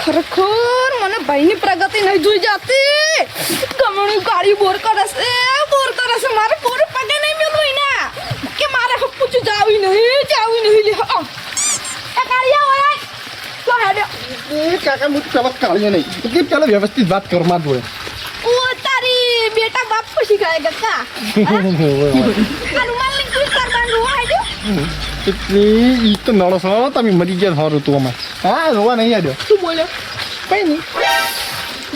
ખરેખર મને ભાઈની પ્રગતિ નહીં જોઈ જાતી. ગમણી ગાડી બોર કરે છે મારે બોર પગે નહીં મેલું એના કે મારે પૂછું જાવી નહીં લે. એ કાળિયા હોય તો હેડે એ કાકા મુજ પેલા કાળીએ નહીં એટલે પેલા વ્યવસ્થિત વાત કર માં જોડે. ઓ તારી બેટા બાપ પછી ગાય ગકા આ રૂમાલ ની કોઈ કરવાનું હોય હેડે એટલી ઈ તો નળો સળો તમે મરી ગયા સારું તું અમાર. હા રોવા નહીં આવ્યો. શું બોલ્યો? કઈ નહીં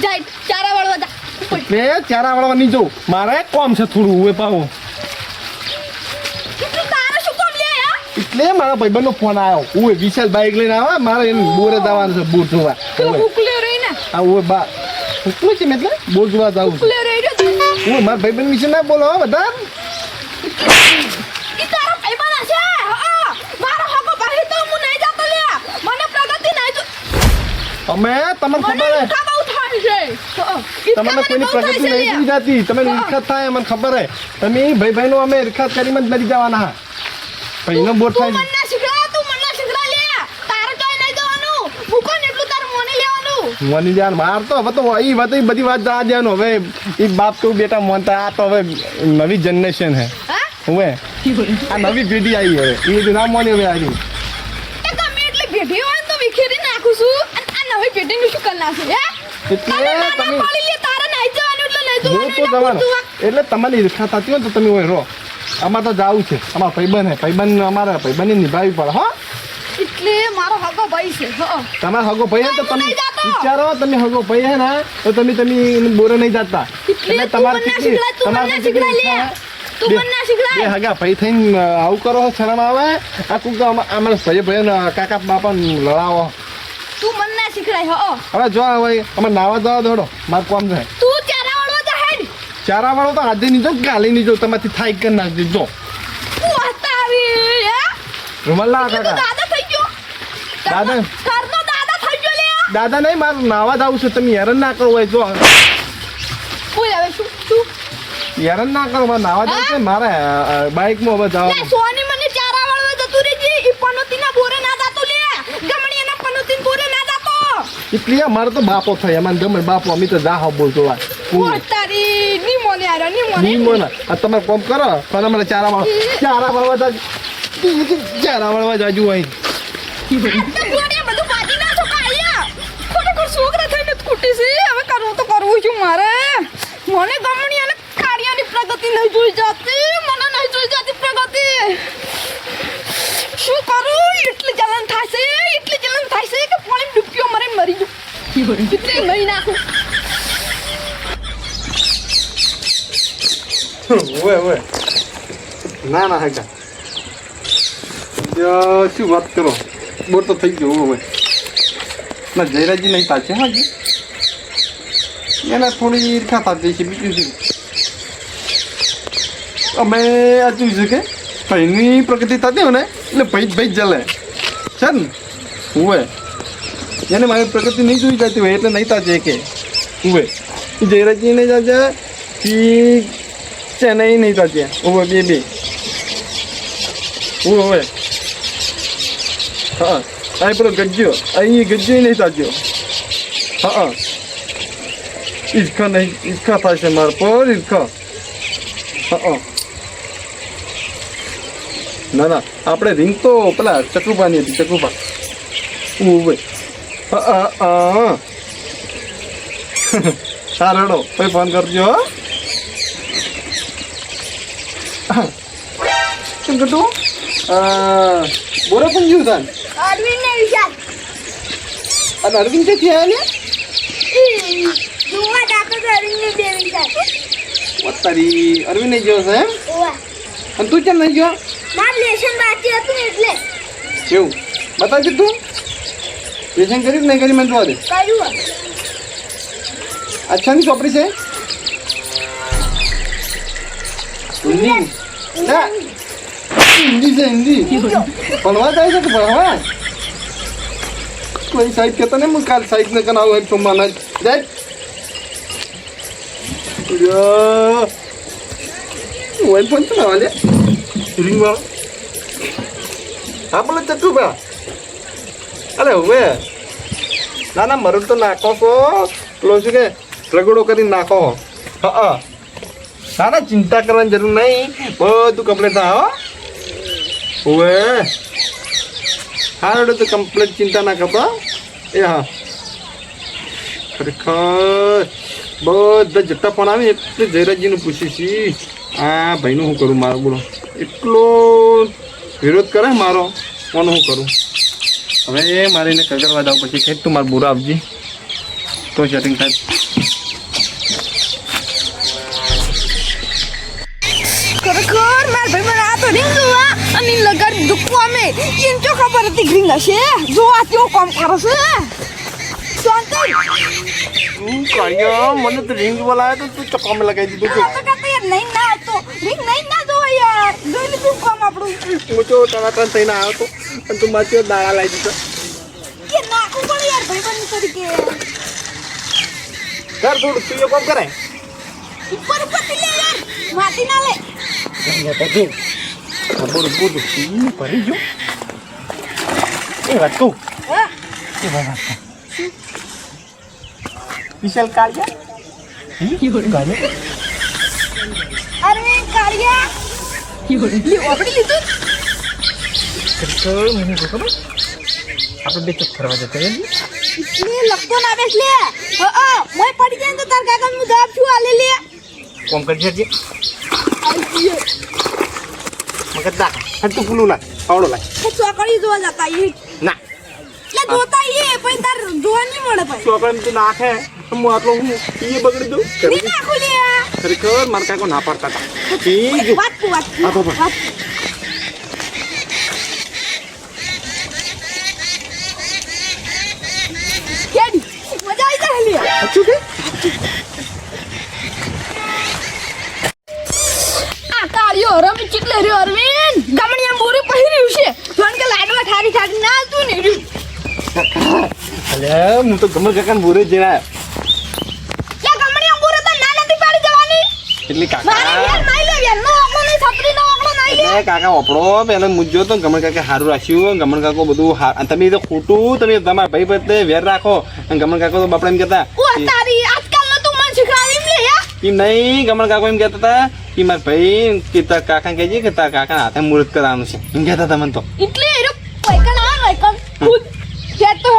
જાય ચારા વાળવા જા. એટલે ચારા વાળવા નહીં જવું મારે કોમ છે થોડું ઉવે પાવો. તારે શું કામ લે યાર? એટલે મારા ભાઈબંધનો ફોન આવ્યો. ઉવે વિશાલ બાઈક લઈને આવે મારે એને બોરે જવાનું છે બોર જોવા. પેલો ઉકલે રહી ને હા ઉવે બા શું છે એટલે બોર જોવા જવું છે. ઉકલે રહી રે ઉવે મારા ભાઈબંધ વિશે ના બોલો હો બધા. ઈ તારો ભાઈબંધ છે મારો હકો ભાઈ તો હું નહીં જાતો લે મને પ્રગતિ નહીં જો અમે તમને ખબર હે કા બહુ થાય છે તમને કોઈની પ્રગતિ નહીં જોઈ જાતી. તમે નિરખાત થાય મને ખબર હે. તમે ભાઈ નો અમે નિરખાત કરીને જ મરી જવાના હા. ભાઈનો બોર થાય તું મને શીખડા લે તારે કઈ નહીં જવાનું હું કોણ એટલું તાર મોને લેવાનું મોની જાન માર તો હવે તો ઈ વાત બધી વાત જવા દેવાનું. હવે ઈ બાપ તો બેટા મોનતા આ તો હવે નવી જનરેશન હે. હા હવે આ નવી પેઢી આવી હવે એ ના મોની હવે આવી. એ ગમે એટલે ભેટી હોય તો વિખેરી નાખું છું અને આ નવી પેઢીનું શું કરી નાખું હે એટલે તમે પાડી લે તારે નહીં જવાનું એટલે નહીં હું તો જવાનું એટલે તમારી ઈર્ષા થતી હોય તો તમે હોય રહો. આમાં તો જાવું છે અમારા ભાઈબંધ હે ભાઈબંધ અમારા ભાઈબંધને નિભાવવી પડે હો. એટલે મારો હગો ભાઈ છે તમારો હગો ભાઈ હે તો તમે નહીં જાતો. વિચારો તમે હગો ભાઈ હે ને તો તમે બોરે નહીં જાતા. એટલે તમારે તું મને શીખડાય લે તું મને બે શીખડાય હગા ભાઈ થઈને આવું કરો શરમ આવે. આ કુક અમારા ભાઈ કાકા બાપા લડાવો. તું મને શીખડાય હો હવે જો હવે અમે નાવા જવા દોડો મારે કોમ છે. તું ચારા વાળવા જા હેડ ચારા વાળો તો આજે નહીં જો કાલે નહીં જો તમારથી થાય કરી નાખજો જો તું તારી હે રૂમાલ ના તું કાકા દાદા થઈ ગયો દાદા? ઘરનો દાદા થઈ ગયો લે દાદા નહીં મારે નાવા જવું છે તમે હેરાન ના કરો હોય જો બોલ હવે શું હેરાન ના કરો મારે નાવા જવું છે મારે બાઇકમાં હવે લે જવાનું. સોની મને ચારા વાળવા જતું રેજી ઈ પનોતીના બોરે ના જાતો લે ગમણી એના પનોતીન બોરે ના જાતો એટલે મારે તો બાપો થાય અમારે ગમે બાપો અમે તો જા હો બોલતો વાત ઓ તારી ની મોને આરો ની મોને નહીં મોના આ તમે કોમ કરો પણ અમારે ચારા વાળવા જાજુ અહીં બોરે બધું પાજી ના છો કાયા ખરેખર છોકરા થઈને ખૂટી છે હવે કરવું તો કરવું છું મારે મને ગમણી અને કાળિયાની પ્રગતિ નહીં જોઈ જાતી મને નહીં જોઈ જાતી પ્રગતિ શું કરું એટલી જલન થાય છે કે પાણી ડૂબ્યો મરે મરી ગયું એટલે નહીં નાખું ઓય ના ના હકા શું વાત કરો બોર તો થઈ ગયો હવે ના જયરાજી નહીં પાછે હાજી એના થોડી ઈર્ખા થતી છે બીજું શું અમે આ જોયું છે કે ભાઈની પ્રગતિ થતી હોય ને એટલે ભાઈ જલે છે ને હોય એને મારી પ્રગતિ નહીં જોઈ જતી હોય એટલે નહીં થશે કે હોય જયરાજી નહીં થશે કે ચેન્નઈ નહીં થશે હોય બે હોય હા અહીં પેલો ગજ્જો અહીં ગજ્જો નહીં થશે હા ઈર્ખા થાય છે મારા પર ઈર્ખા હા ના ના આપણે રીંગ તો પેલા ચકરુપાની હતી ચકરુપા ઉવે હા રડો પછી ફોન કરજો કેમ કટું બોરે પણ ગયું તાન અરવિંદ ને વિશાલ અને અરવિંદ ક્યાંથી આવ્યા ને જોવા જાતો તો અરવિંદ ને બે વિશાલ તારી અરવિંદ ગયો છે એમ ઓવા અને તું કેમ નહીં ગયો માર લેશન બાકી હતું એટલે કેવું બતાવજે તું લેશન કર્યું નહીં કરી મને જોવા દે કર્યું અચ્છાની ચોપડી છે હિન્દી ના હિન્દી છે હિન્દી ભણવા જાય છે કે ભણવા કોઈ સાહેબ કહેતા ને હું કાલ સાહેબ ને કનાવું એક સોમવારના જાય મોબાઈલ ફોન છે ને વાલે રિંગ વાળો હા બોલો ચક્કુભા અરે હવે ના ના મરું તો નાખો છો પેલો શું કે રગડો કરી નાખો. હા ના ના ચિંતા કરવાની જરૂર નહીં, બધું કમ્પ્લીટ થાય હો. ઓવે હા એટલે તો કમ્પ્લીટ ચિંતા ના કરતો. એ હા ખરેખર બધા જટ્ટા ફોન આવી એટલે જયરાજજીને પૂછીશ આ ભાઈનું શું કરું મારું બોલો. એટલો વિરોધ કરે મારો કોનું શું કરું. હવે મારે એને કગરવા જાવ પછી કંઈક તું મારું બોરા આપજી તો સેટિંગ થાય. ખરેખર માર ભાઈ મને આ તો રીંગ જોવા અને લગાડી દુખવા અમે એમ તો ખબર હતી રીંગ હશે જોવા કેવો કામ કરે છે. શાંતિ તું કાળિયા મને તો રીંગ બોલાય તો તું ચપ્પામાં લગાવી દીધું. તો કહેતો યાર નહીં ના તો રીંગ નહીં ના જોવા યાર જોઈ લીધું કામ આપણું. હું તો ટનાટન થઈને આવ્યો હતો અને તું મારે દાડા લાવી દીધો. કે નાખું પડે યાર ભાઈ તરીકે કર થોડું તું એ કામ કરે ઉપર ઉપરથી લે યાર માટી ના લે. બોલું ભરી ગયો એ વાત કહું હા એ વાત વિશાલ કાળિયા અરે કાળિયા લે ઓપડી લીધું. મને ખબર આપણે બે ચપ ફરવા જતા લે લખતો ના બેસ લે હા મોય પડી જાય તો તાર કાકા હું જવાબ છું આલે લે કોમ કરી છે મગજ દા તું ફૂલું ના પાવડો લાગ ચોકડી જોવા જતા એ ના લે જોતા એ પછી તાર જોવા નહીં મળે પછી ચોકડી તું નાખે હું આટલો હું એ બગડી દઉં નહીં નાખું લે ખરેખર મારા કાકો ના પાડતા હતા. વાત હા, તો કેડી મજા આવી જાય લે સાચું કે આ કાળિયો રમી ચીટલે રહ્યો અરવિંદ ગમણિયા બોરી પહેર્યું છે જોન કે લાડવા ઠારી ઠારી ના તું ને રહ્યું. અલે હું તો ગમે કાકા બોરે જણા લે ગમણિયા બોરે તો ના નથી પાડી જવાની એટલે મારે યાર કાકા નહીં લે યાર નો આંકડો નહીં છત્રી નો આંકડો નહીં લે. એ કાકા ઓપડો પેલા મુજો તો ગમણ કાકા સારું રાખ્યું ગમણ કાકો બધું તમે તો ખોટું તમે તમારા ભાઈ પ્રત્યે વેર રાખો અને ગમણ કાકો તો બાપડા એમ કહેતા ઓ તારી આજકાલ નો તું મને શીખવાડી લે યાર એમ નહીં ગમણ કાકો એમ કહેતા હતા કે મારા ભાઈ કે તારા કાકા કહેજે કે તારા કાકા હાથે મુહૂર્ત કરવાનું છે એમ કહેતા હતા મને તો એટલે એરો પૈકણ આ પૈકણ ખુદ હેડ તો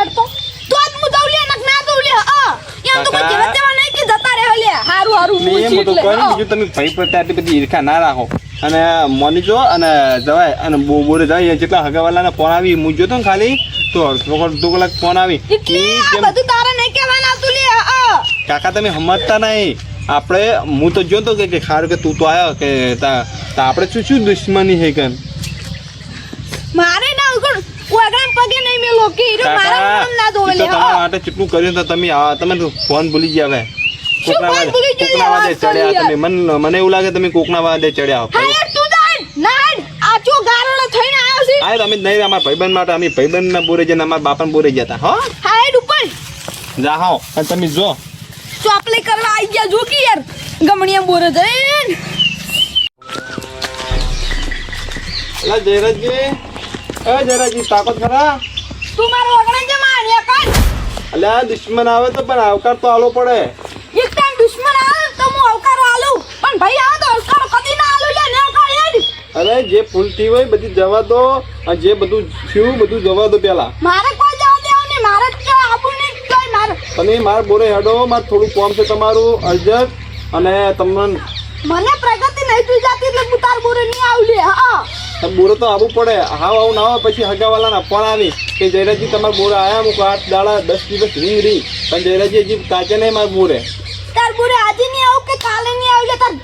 તો આજ મુ દઉ લે નક ના દઉ લે આ એમ તો કોઈ જેવા તેવા નહીં કે જતા રહે લે હારું હારું મેં એમ તો કોઈ બીજું તમે ભાઈ પ્રત્યે આટલી બધી ઈર્ખા ના રાખો અને મોની જો અને જવાય અને બોરે જાય જેટલા હગાવાલાના ફોન આવી હું જોતો ને ખાલી તો અડધો કલાક ફોન આવી એટલે આ બધું તારે નહીં કહેવાનું આવતું લે આ કાકા તમે સમજતા નહીં આપણે હું તો જોતો કે ખારું કે તું તો આવ્યો કે આપણે શું દુશ્મની છે કે મારે ના ઉગણ ઓગણ પગે નહીં મેલો કે હીરો મારા નામ ના દોવે લે તમારા માટે કેટલું કર્યું તો તમે ફોન ભૂલી ગયા હવે કોકના વાદે ચડ્યા તમે મને એવું લાગે તમે કોકના વાદે ચડ્યા હા તું જાણ નાડ આ ચો ગારણો થઈને આવ્યો છે હા તમે નહીં અમારા ભાઈબંધ માટે અમે ભાઈબંધના બોરે જઈને અમારા બાપાને બોરે જતા હો હા હેડ ઉપર જા હો અને તમે જો ચોપલી કરવા આવી ગયા જો કે યાર ગમણિયા બોરે જઈને અલા જયરાજજી જયરાજજી તાકાત ખરા તું મારો ઓગણ જ માન્યા કર અલ્યા દુશ્મન આવે તો પણ આવકાર તો આલો પડે એક ટાઈમ દુશ્મન આવે તો હું આવકારો આલું પણ ભાઈ આવે તો આવકારો કદી ના આલું લે ને આવકાર હેડ અરે જે ભૂલ થઈ હોય બધી જવા દો અને જે બધું થયું બધું જવા દો પેલા મારે કોઈ જવા દેવું નહીં મારે જ આપું નહીં કોઈ મારે તમે માર બોરે હેડો મારે થોડું કામ છે તમારું અર્જન્ટ અને તમને મને પ્રગતિ નહીં થઈ જતી એટલે હું તાર બોરે નહીં આવું લે હા બોરો તો આવવું પડે હાવ આવું ના હોય પછી હગાવાલાના ફોન આવી કે જયરાજજી તમારા બોરે આવ્યા હું 8 દાડા 10 દિવસ રીંગ રહી પણ જયરાજજી હજી કાચે નહીં મારા બોરે તાર બોરે આજે નહીં આવું કે કાલે નહીં આવું લે તાર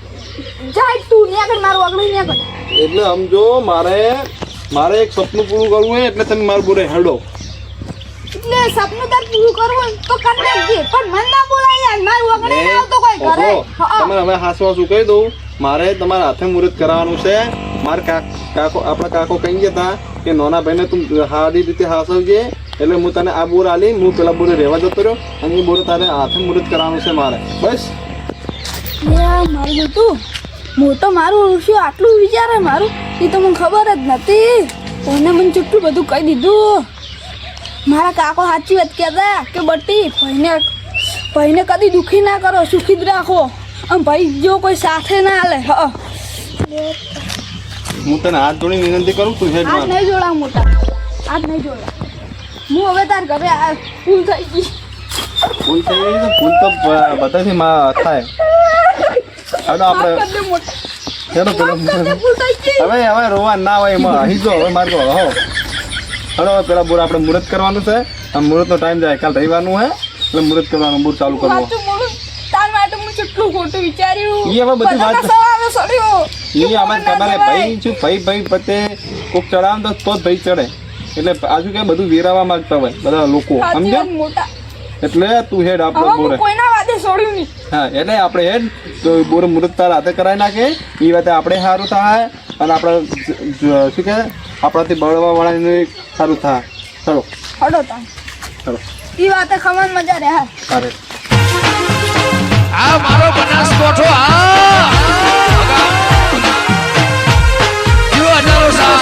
જાય તું ને આગળ મારું આગળ નહીં આગળ એટલે સમજો મારે એક સપનું પૂરું કરવું હોય એટલે તમે મારા બોરે હેડો એટલે સપનું તાર પૂરું કરવું હોય તો કરી નાખજે પણ મન ના બોલાય યાર મારું આગળ નહીં આવતો કોઈ ઘરે તમે હવે હાસવાસું કહી દઉં મારે તમારા હાથે મુહૂર્ત કરાવવાનું છે મારે કાકો આપણા કાકો કહી ગયા કે નાના ભાઈને તું સારી રીતે હાસવજે એટલે હું તને આ બોર આલી હું પેલા બોરે રહેવા જતો રહ્યો અને એ બોરે તારે હાથે મુહૂર્ત કરાવવાનું છે મારે બસ મારું તું હું તો મારું શું આટલું વિચારે મારું એ તો મને ખબર જ નથી કોને મને કેટલું બધું કહી દીધું મારા કાકો સાચી વાત કહેતા કે બટ્ટી ભાઈને કદી દુખી ના કરો, સુખી જ રાખો. અને ભાઈ જો કોઈ સાથે ના હાલે હું તને હાથ જોડી વિનંતી કરું તું હેડ હાથ નહીં જોડા મોટા, હાથ નહીં જોડા. હું હવે તાર ઘરે ફૂલ થઈ ગઈ. ફૂલ થઈ ગઈ તો ફૂલ તો બધાથી થાય. હવે આપણે માફ કરજે મોટા. હેડો પેલા ફૂલ થઈ ગઈ. હવે રોવા ના હોય એમાં અહીં જો હવે મારતો હો. હેડો હવે પેલા બોર આપણે મુહૂર્ત કરવાનું છે. આ મુહૂર્તનો ટાઈમ જાય, કાલ રવિવારનું છે એટલે મુહૂર્ત કરવાનું, બોર ચાલુ કરવો. સાચું બોલું તાર માટે હું કેટલું ખોટું વિચાર્યું. ઈ હવે બધી વાત સવારે સડ્યો. એ અમે તમારે ભાઈ છું, ભાઈ પતે કોક ચડાવ તો જ ભાઈ ચડે. એટલે આજુ કે બધું વેરાવા માંગતા હોય બધા લોકો, સાચી સમજ્યો? વાત મોટા. એટલે તું હેડ આપણે હવે હું બોરે. કોઈના વાદે છોડ્યું નહીં. હા એટલે આપણે હેડ તો બોર મુહૂર્ત તાર હાથે કરાવી નાખે. એ વાતે આપણે સારું થાય અને આપણે શું કે આપણાથી બળવા વાળાને સારું થાય. ચલો હડો તાર. ચલો ઈ વાતે ખમણ મજા રે. હા સારે આ મારો બનાસકોઠો આ જો અઢારો સાલ